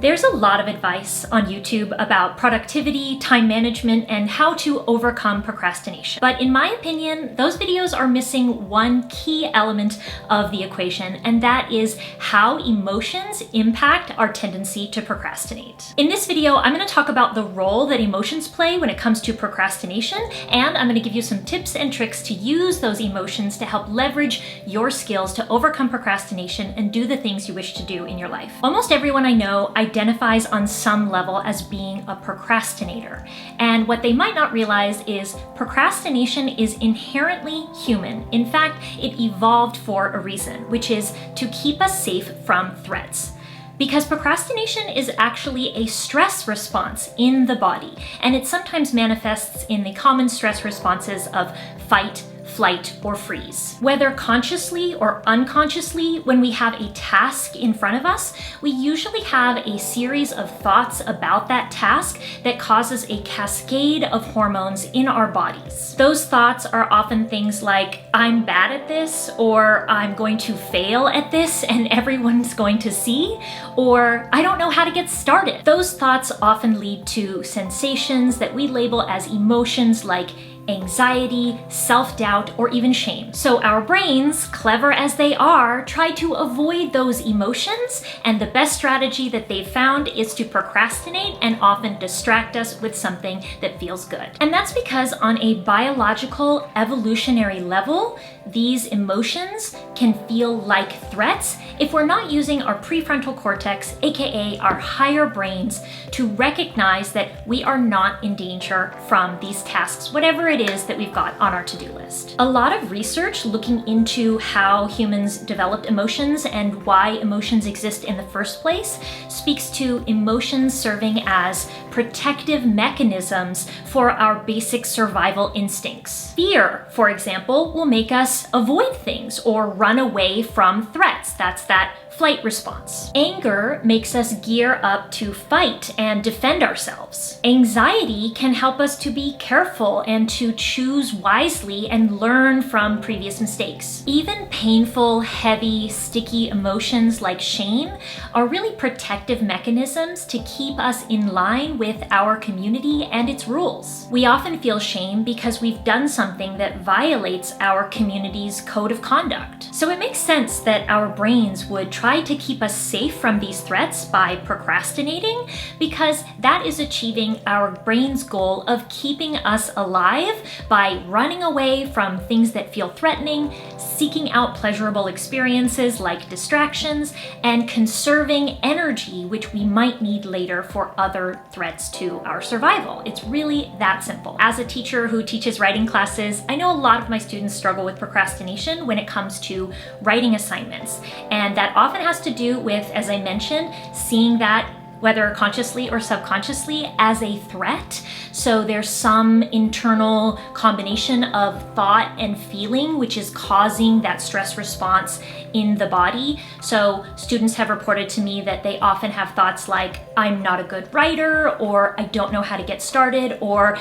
There's a lot of advice on YouTube about productivity, time management, and how to overcome procrastination. But in my opinion, those videos are missing one key element of the equation, and that is how emotions impact our tendency to procrastinate. In this video, I'm going to talk about the role that emotions play when it comes to procrastination, and I'm going to give you some tips and tricks to use those emotions to help leverage your skills to overcome procrastination and do the things you wish to do in your life. Almost everyone I know identifies on some level as being a procrastinator. And what they might not realize is procrastination is inherently human. In fact, it evolved for a reason, which is to keep us safe from threats. Because procrastination is actually a stress response in the body, and it sometimes manifests in the common stress responses of fight, flight, or freeze. Whether consciously or unconsciously, when we have a task in front of us, we usually have a series of thoughts about that task that causes a cascade of hormones in our bodies. Those thoughts are often things like, I'm bad at this, or I'm going to fail at this and everyone's going to see, or I don't know how to get started. Those thoughts often lead to sensations that we label as emotions like anxiety, self-doubt, or even shame. So our brains, clever as they are, try to avoid those emotions, and the best strategy that they've found is to procrastinate and often distract us with something that feels good. And that's because on a biological, evolutionary level, these emotions can feel like threats if we're not using our prefrontal cortex, aka our higher brains, to recognize that we are not in danger from these tasks, whatever it is that we've got on our to-do list. A lot of research looking into how humans developed emotions and why emotions exist in the first place speaks to emotions serving as protective mechanisms for our basic survival instincts. Fear, for example, will make us avoid things or run away from threats. That's that flight response. Anger makes us gear up to fight and defend ourselves. Anxiety can help us to be careful and to choose wisely and learn from previous mistakes. Even painful, heavy, sticky emotions like shame are really protective mechanisms to keep us in line with our community and its rules. We often feel shame because we've done something that violates our community's code of conduct. So it makes sense that our brains would try to keep us safe from these threats by procrastinating, because that is achieving our brain's goal of keeping us alive by running away from things that feel threatening, seeking out pleasurable experiences like distractions, and conserving energy, which we might need later for other threats to our survival. It's really that simple. As a teacher who teaches writing classes, I know a lot of my students struggle with procrastination when it comes to writing assignments, and that often has to do with, as I mentioned, seeing that whether consciously or subconsciously as a threat. So there's some internal combination of thought and feeling which is causing that stress response in the body. So students have reported to me that they often have thoughts like, I'm not a good writer, or I don't know how to get started, or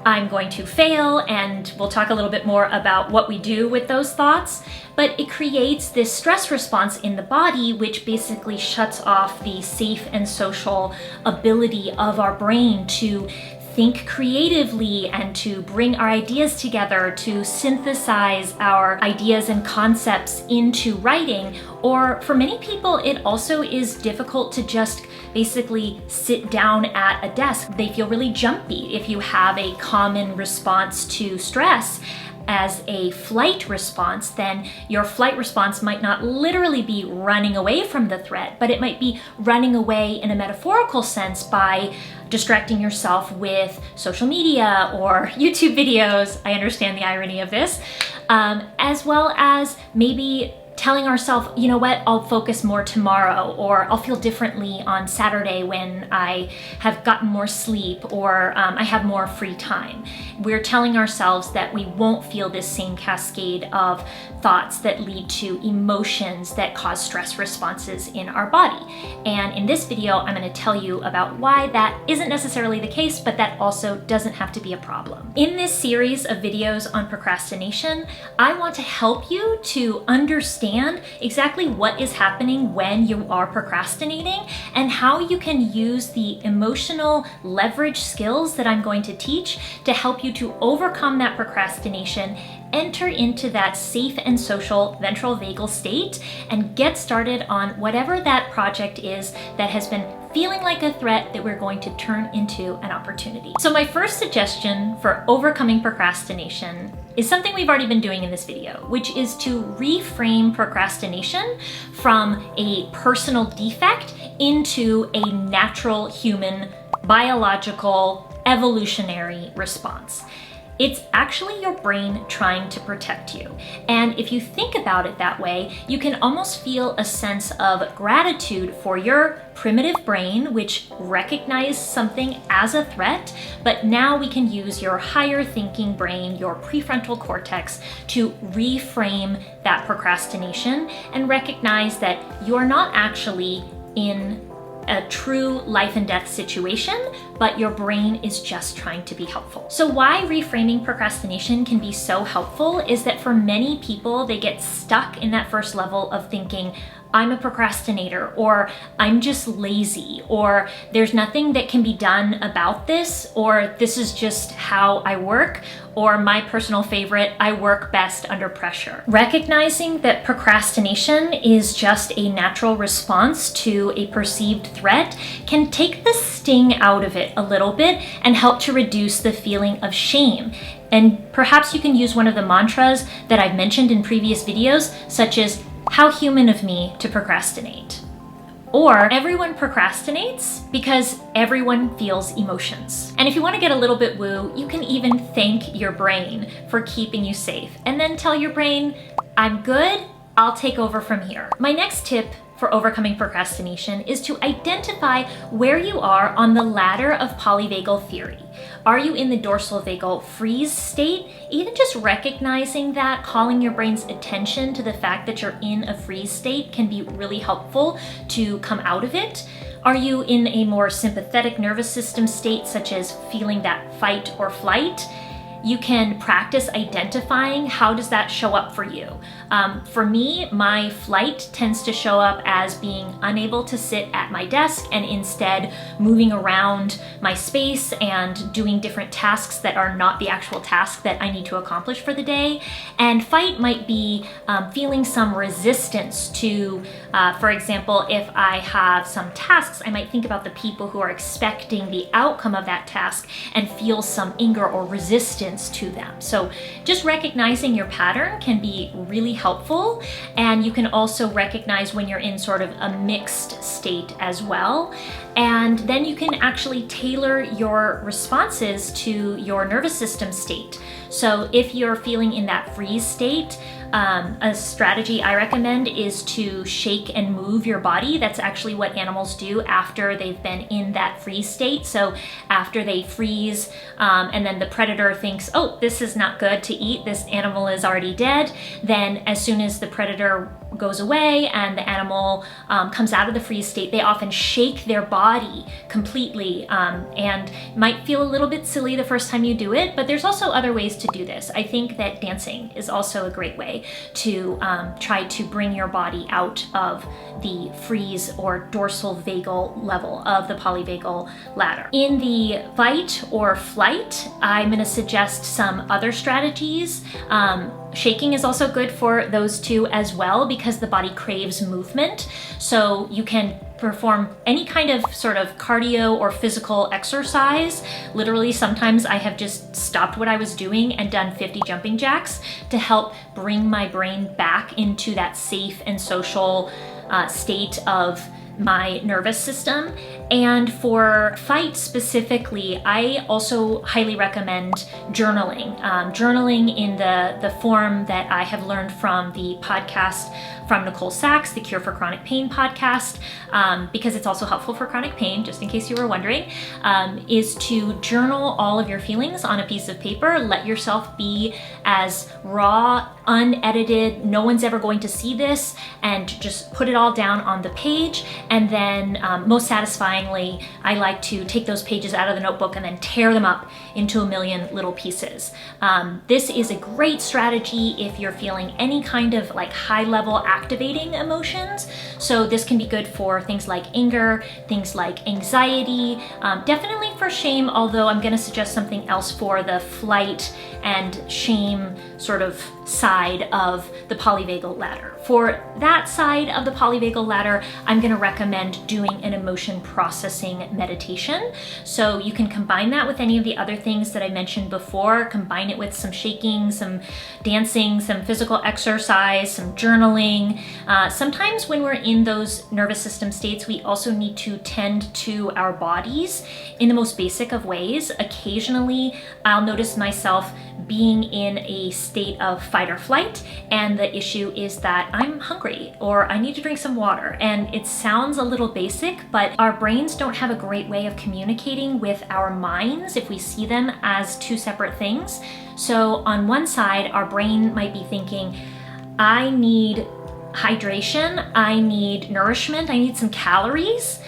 I'm going to fail, and we'll talk a little bit more about what we do with those thoughts. But it creates this stress response in the body, which basically shuts off the safe and social ability of our brain to think creatively and to bring our ideas together, to synthesize our ideas and concepts into writing. Or for many people, it also is difficult to just basically sit down at a desk. They feel really jumpy. If you have a common response to stress as a flight response, then your flight response might not literally be running away from the threat, but it might be running away in a metaphorical sense by distracting yourself with social media or YouTube videos. I understand the irony of this, as well as maybe telling ourselves, you know what, I'll focus more tomorrow, or I'll feel differently on Saturday when I have gotten more sleep, or I have more free time. We're telling ourselves that we won't feel this same cascade of thoughts that lead to emotions that cause stress responses in our body. And in this video, I'm going to tell you about why that isn't necessarily the case, but that also doesn't have to be a problem. In this series of videos on procrastination, I want to help you to understand understand exactly what is happening when you are procrastinating and how you can use the emotional leverage skills that I'm going to teach to help you to overcome that procrastination, enter into that safe and social ventral vagal state, and get started on whatever that project is that has been feeling like a threat that we're going to turn into an opportunity. So my first suggestion for overcoming procrastination is something we've already been doing in this video, which is to reframe procrastination from a personal defect into a natural human, biological, evolutionary response. It's actually your brain trying to protect you. And if you think about it that way, you can almost feel a sense of gratitude for your primitive brain, which recognized something as a threat, but now we can use your higher thinking brain, your prefrontal cortex, to reframe that procrastination and recognize that you're not actually in a true life and death situation, but your brain is just trying to be helpful. So why reframing procrastination can be so helpful is that for many people, they get stuck in that first level of thinking, I'm a procrastinator, or I'm just lazy, or there's nothing that can be done about this, or this is just how I work, or my personal favorite, I work best under pressure. Recognizing that procrastination is just a natural response to a perceived threat can take the sting out of it a little bit and help to reduce the feeling of shame. And perhaps you can use one of the mantras that I've mentioned in previous videos, such as, how human of me to procrastinate. Or everyone procrastinates because everyone feels emotions. And if you want to get a little bit woo, you can even thank your brain for keeping you safe and then tell your brain, I'm good, I'll take over from here. My next tip for overcoming procrastination is to identify where you are on the ladder of polyvagal theory. Are you in the dorsal vagal freeze state? Even just recognizing that, calling your brain's attention to the fact that you're in a freeze state can be really helpful to come out of it. Are you in a more sympathetic nervous system state, such as feeling that fight or flight? You can practice identifying how does that show up for you. For me, my flight tends to show up as being unable to sit at my desk and instead moving around my space and doing different tasks that are not the actual task that I need to accomplish for the day. And fight might be feeling some resistance to, for example, if I have some tasks, I might think about the people who are expecting the outcome of that task and feel some anger or resistance to them. So just recognizing your pattern can be really helpful, and you can also recognize when you're in sort of a mixed state as well. And then you can actually tailor your responses to your nervous system state. So if you're feeling in that freeze state, a strategy I recommend is to shake and move your body. That's actually what animals do after they've been in that freeze state. So after they freeze and then the predator thinks, oh, this is not good to eat, this animal is already dead, then as soon as the predator goes away and the animal comes out of the freeze state, they often shake their body completely and might feel a little bit silly the first time you do it, but there's also other ways to do this. I think that dancing is also a great way to try to bring your body out of the freeze or dorsal vagal level of the polyvagal ladder. In the fight or flight, I'm going to suggest some other strategies. Shaking is also good for those two as well because the body craves movement. So you can perform any kind of sort of cardio or physical exercise. Literally, sometimes I have just stopped what I was doing and done 50 jumping jacks to help bring my brain back into that safe and social state of my nervous system. And for fight specifically, I also highly recommend journaling. Journaling in the form that I have learned from the podcast from Nicole Sachs, the Cure for Chronic Pain podcast, because it's also helpful for chronic pain, just in case you were wondering, is to journal all of your feelings on a piece of paper. Let yourself be as raw, unedited, no one's ever going to see this, and just put it all down on the page. And then most satisfyingly, I like to take those pages out of the notebook and then tear them up into a million little pieces. This is a great strategy if you're feeling any kind of like high level activating emotions. So this can be good for things like anger, things like anxiety, definitely for shame, although I'm gonna suggest something else for the flight and shame sort of side of the polyvagal ladder. For that side of the polyvagal ladder, I'm gonna recommend doing an emotion processing meditation. So you can combine that with any of the other things that I mentioned before, combine it with some shaking, some dancing, some physical exercise, some journaling. Sometimes when we're in those nervous system states, we also need to tend to our bodies in the most basic of ways. Occasionally, I'll notice myself being in a state of fight or flight, and the issue is that I'm hungry or I need to drink some water. And it sounds a little basic, but our brains don't have a great way of communicating with our minds if we see them as two separate things. So on one side, our brain might be thinking, I need hydration, I need nourishment, I need some calories.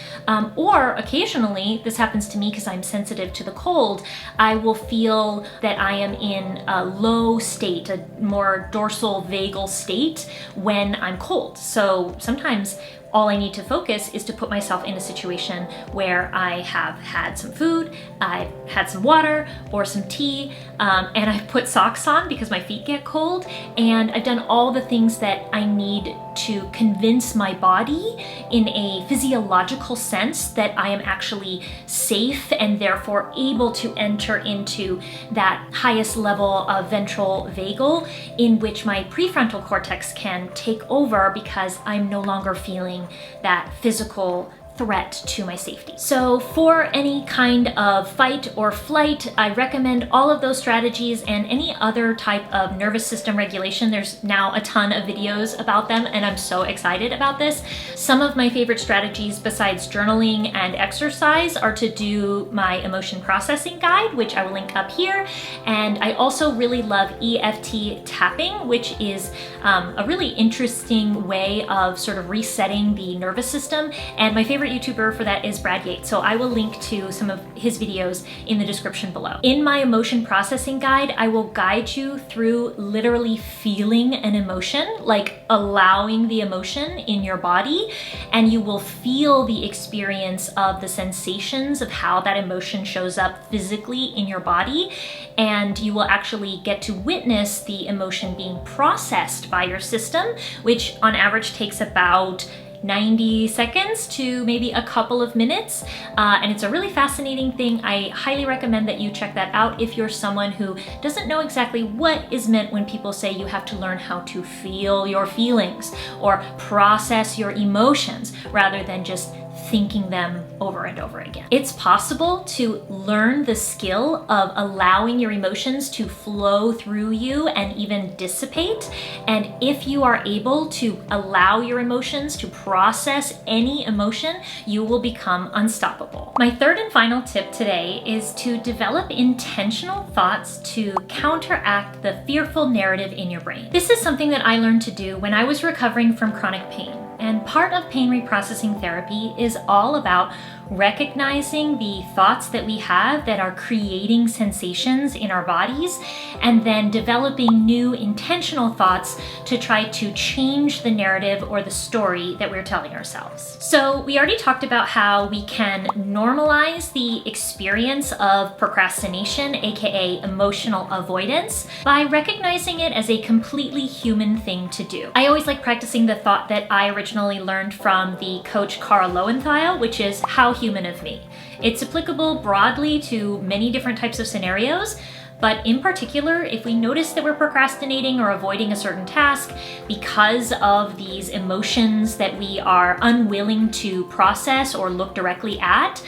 Or occasionally, this happens to me because I'm sensitive to the cold, I will feel that I am in a low state, a more dorsal vagal state when I'm cold. So sometimes all I need to focus is to put myself in a situation where I have had some food, I've had some water or some tea, and I've put socks on because my feet get cold, and I've done all the things that I need to convince my body in a physiological sense that I am actually safe and therefore able to enter into that highest level of ventral vagal in which my prefrontal cortex can take over because I'm no longer feeling that physical threat to my safety. So for any kind of fight or flight, I recommend all of those strategies and any other type of nervous system regulation. There's now a ton of videos about them, and I'm so excited about this. Some of my favorite strategies besides journaling and exercise are to do my emotion processing guide, which I will link up here. And I also really love EFT tapping, which is a really interesting way of sort of resetting the nervous system. And my favorite YouTuber for that is Brad Yates, so I will link to some of his videos in the description below. In my emotion processing guide, I will guide you through literally feeling an emotion, like allowing the emotion in your body, and you will feel the experience of the sensations of how that emotion shows up physically in your body, and you will actually get to witness the emotion being processed by your system, which on average takes about 90 seconds to maybe a couple of minutes, and it's a really fascinating thing. I highly recommend that you check that out if you're someone who doesn't know exactly what is meant when people say you have to learn how to feel your feelings or process your emotions rather than just thinking them over and over again. It's possible to learn the skill of allowing your emotions to flow through you and even dissipate. And if you are able to allow your emotions to process any emotion, you will become unstoppable. My third and final tip today is to develop intentional thoughts to counteract the fearful narrative in your brain. This is something that I learned to do when I was recovering from chronic pain. And part of pain reprocessing therapy is all about recognizing the thoughts that we have that are creating sensations in our bodies, and then developing new intentional thoughts to try to change the narrative or the story that we're telling ourselves. So we already talked about how we can normalize the experience of procrastination, aka emotional avoidance, by recognizing it as a completely human thing to do. I always like practicing the thought that I originally learned from the coach Carl Lowenthal, which is how human of me. It's applicable broadly to many different types of scenarios, but in particular, if we notice that we're procrastinating or avoiding a certain task because of these emotions that we are unwilling to process or look directly at,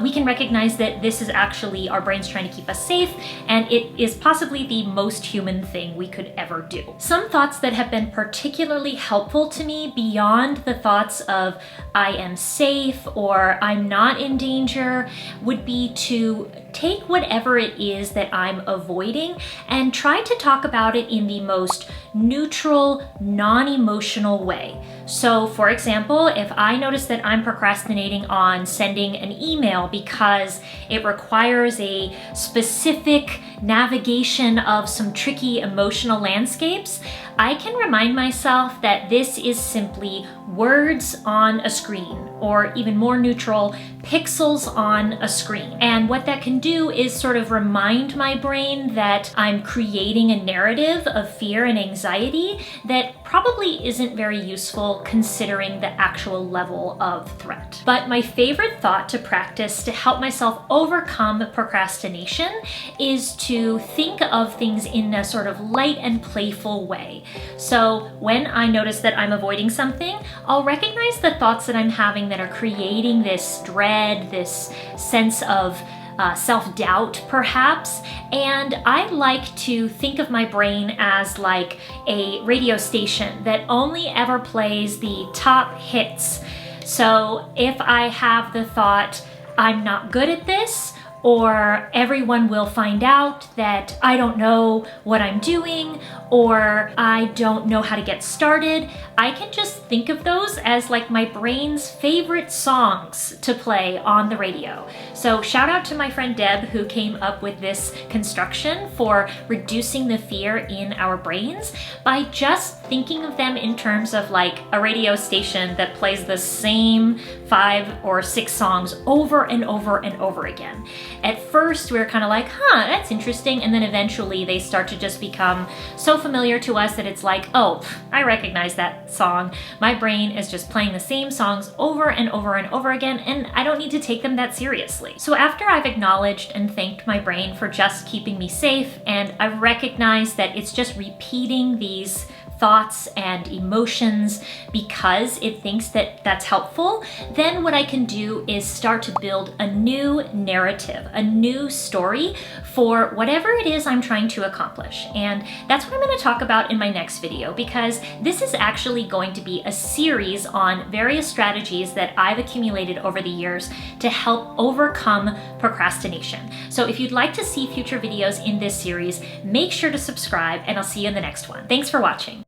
we can recognize that this is actually our brains trying to keep us safe, and it is possibly the most human thing we could ever do. Some thoughts that have been particularly helpful to me beyond the thoughts of I am safe or I'm not in danger would be to take whatever it is that I'm avoiding and try to talk about it in the most neutral, non-emotional way. So for example, if I notice that I'm procrastinating on sending an email because it requires a specific navigation of some tricky emotional landscapes, I can remind myself that this is simply words on a screen, or even more neutral, pixels on a screen. And what that can do is sort of remind my brain that I'm creating a narrative of fear and anxiety that probably isn't very useful considering the actual level of threat. But my favorite thought to practice to help myself overcome procrastination is to think of things in a sort of light and playful way. So when I notice that I'm avoiding something, I'll recognize the thoughts that I'm having that are creating this dread, this sense of self-doubt perhaps, and I like to think of my brain as like a radio station that only ever plays the top hits. So if I have the thought, I'm not good at this, or everyone will find out that I don't know what I'm doing, or I don't know how to get started, I can just think of those as like my brain's favorite songs to play on the radio. So shout out to my friend Deb who came up with this construction for reducing the fear in our brains by just thinking of them in terms of like a radio station that plays the same 5 or 6 songs over and over and over again. At first, we were kind of like, that's interesting. And then eventually they start to just become so familiar to us that it's like, oh, I recognize that song. My brain is just playing the same songs over and over and over again, and I don't need to take them that seriously. So after I've acknowledged and thanked my brain for just keeping me safe, and I've recognized that it's just repeating these thoughts and emotions because it thinks that that's helpful, then what I can do is start to build a new narrative, a new story for whatever it is I'm trying to accomplish. And that's what I'm going to talk about in my next video, because this is actually going to be a series on various strategies that I've accumulated over the years to help overcome procrastination. So if you'd like to see future videos in this series, make sure to subscribe, and I'll see you in the next one. Thanks for watching.